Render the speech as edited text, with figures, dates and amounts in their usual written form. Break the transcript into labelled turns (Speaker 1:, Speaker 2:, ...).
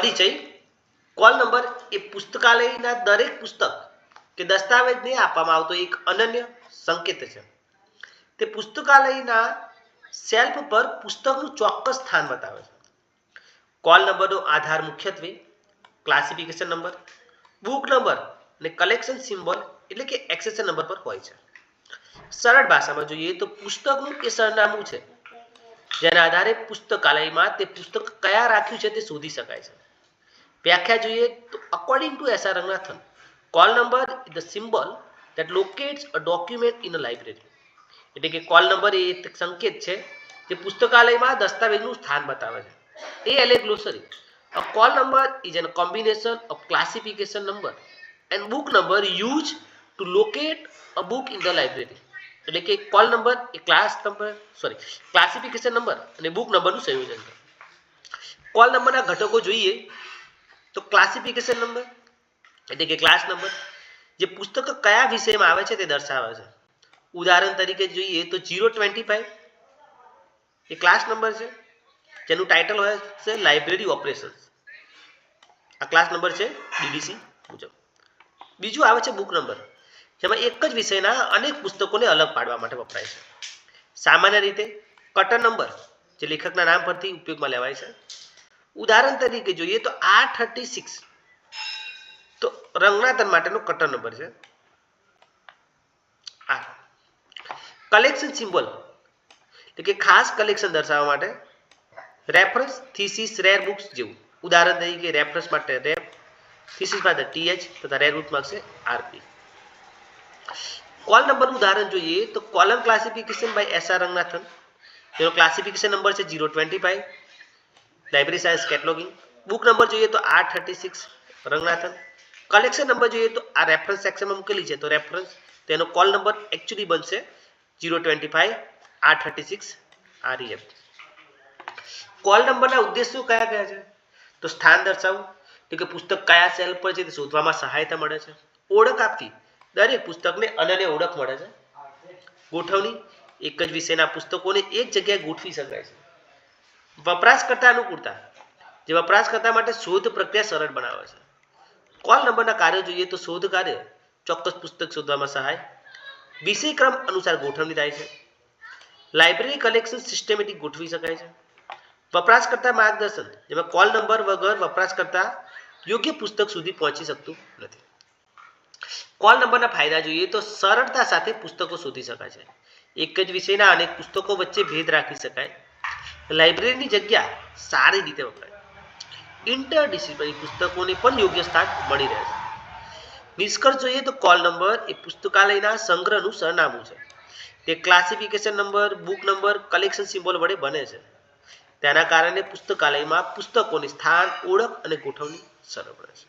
Speaker 1: પરિચય call number એ પુસ્તકાલયના દરેક પુસ્તક કે દસ્તાવેજને આપવામાં આવતો એક અનન્ય સંકેત છે. તે પુસ્તકાલયના શેલ્ફ પર પુસ્તકનું ચોક્કસ સ્થાન બતાવે છે. કોલ નંબરનો આધાર મુખ્યત્વે ક્લાસિફિકેશન નંબર, બુક નંબર અને કલેક્શન સિમ્બોલ એટલે કે એક્સેશન નંબર પર હોય છે. સરળ ભાષામાં જોઈએ તો પુસ્તકનું એ સરનામું છે જેના આધારે પુસ્તકાલયમાં તે પુસ્તક કયા રાખ્યું છે તે શોધી શકાય છે. વ્યાખ્યા જોઈએ તો according to S R Ranganathan, call number is the symbol that locates a document in a library. એટલે કે કોલ નંબર એ એક સંકેત છે જે પુસ્તકાલયમાં દસ્તાવેજનું સ્થાન બતાવે છે. એ ગ્લોસરી, a call number is a combination of classification number and book number used to locate a book in the library. એટલે કે કોલ નંબર એ ક્લાસિફિકેશન નંબર અને બુક નંબરનું સંયોજન છે. કોલ નંબરના ઘટકો જોઈએ તો ક્લાસિફિકેશન નંબર એટલે કે ક્લાસ નંબર જે પુસ્તક કયા વિષયમાં આવે છે તે દર્શાવે છે. ઉદાહરણ તરીકે જોઈએ તો 025 એ ક્લાસ નંબર છે જેનું ટાઇટલ હોય છે લાઇબ્રેરી ઓપરેશન્સ. આ ક્લાસ નંબર છે ડીડીસી મુજબ. બીજું આવે છે બુક નંબર, જેમાં એક જ વિષયના અનેક પુસ્તકોને અલગ પાડવા માટે વપરાય છે. સામાન્ય રીતે કટર નંબર જે લેખકના નામ પરથી ઉપયોગમાં લેવાય છે. ઉદાહરણ તરીકે જોઈએ તો R36 તો રંગનાથન માટેનો કટર નંબર છે. કલેક્શન સિમ્બોલ એટલે કે ખાસ કલેક્શન દર્શાવવા માટે રેફરન્સ, થીસીસ, રેર બુક્સ જેવું. ઉદાહરણ તરીકે રેફરન્સ માટે રેફ, થીસીસ માટે TH તથા રેર બુક માટે RP. કોલ નંબરનું ઉદાહરણ જોઈએ તો colon classification by S R Ranganathan, જેનો ક્લાસિફિકેશન નંબર છે 025, library science cataloguing. Book number જોઈએ તો R36 રંગનાથન. કલેક્શન નંબર જોઈએ તો આ રેફરન્સ સેક્શનમાં મૂકેલી છે તો રેફરન્સ, તેનો કોલ નંબર એકચ્યુઅલી બનશે 025 R36 REF. કોલ નંબરના ઉદ્દેશ્યો કયા કયા છે તો સ્થાન દર્શાવવું, એટલે કે પુસ્તક કયા સેલ પર છે તે શોધવામાં સહાયતા મળે છે. ઓળખ આપવી, દરેક પુસ્તકને અનન્ય ઓળખ મળે છે. ગોઠવણી, એક જ વિષયના પુસ્તકોને એક જગ્યાએ ગોઠવી શકાય છે. વપરાશકર્તા અનુકૂળતા, જે વપરાશકર્તા માટે શોધ પ્રક્રિયા સરળ બનાવે છે. કોલ નંબરના કાર્યો જોઈએ તો શોધ કાર્ય, ચોક્કસ પુસ્તક શોધવામાં સહાય. વિષય ક્રમ અનુસાર ગોઠવણી થાય છે. લાઇબ્રેરી કલેક્શન સિસ્ટમેટિક ગોઠવી શકાય છે. વપરાશકર્તા માર્ગદર્શન, જેમાં કોલ નંબર વગર વપરાશકર્તા યોગ્ય પુસ્તક સુધી પહોંચી શકતું નથી. કોલ નંબરના ફાયદા જોઈએ તો સરળતા સાથે પુસ્તકો શોધી શકાય છે. એક જ વિષયના અનેક પુસ્તકો વચ્ચે ભેદ રાખી શકાય. લાઇબ્રેરીની જગ્યા સારી રીતે વપરાય. ઇન્ટરડિસિપ્લિનરી પુસ્તકોને પણ યોગ્ય સ્થાન મળી રહે છે. નિષ્કર્ષ જોઈએ તો કોલ નંબર એ પુસ્તકાલયના સંગ્રહનું સરનામું છે. તે classification number, book number, collection symbol વડે બને છે. તેના કારણે પુસ્તકાલયમાં પુસ્તકોની સ્થાન, ઓળખ અને ગોઠવણી સરળ બને છે.